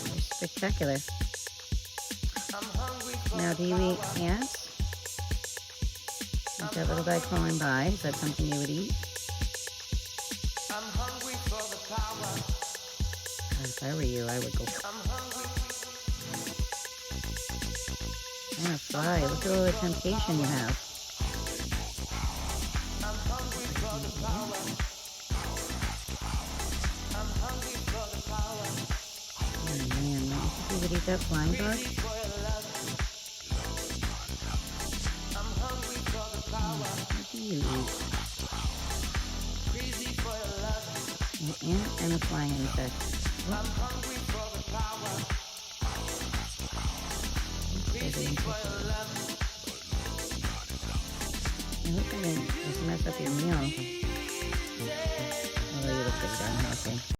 Very spectacular. Now, do you eat ants? Like that little guy crawling by. Is that something you would eat? If I were you, I would go. Yeah, fly. Look at all the temptation you have. Oh man, you think you would eat that flying bug? What do you eat? An ant and a flying insect. What? I hope I didn't just mess up your meal. Although you look pretty darn healthy.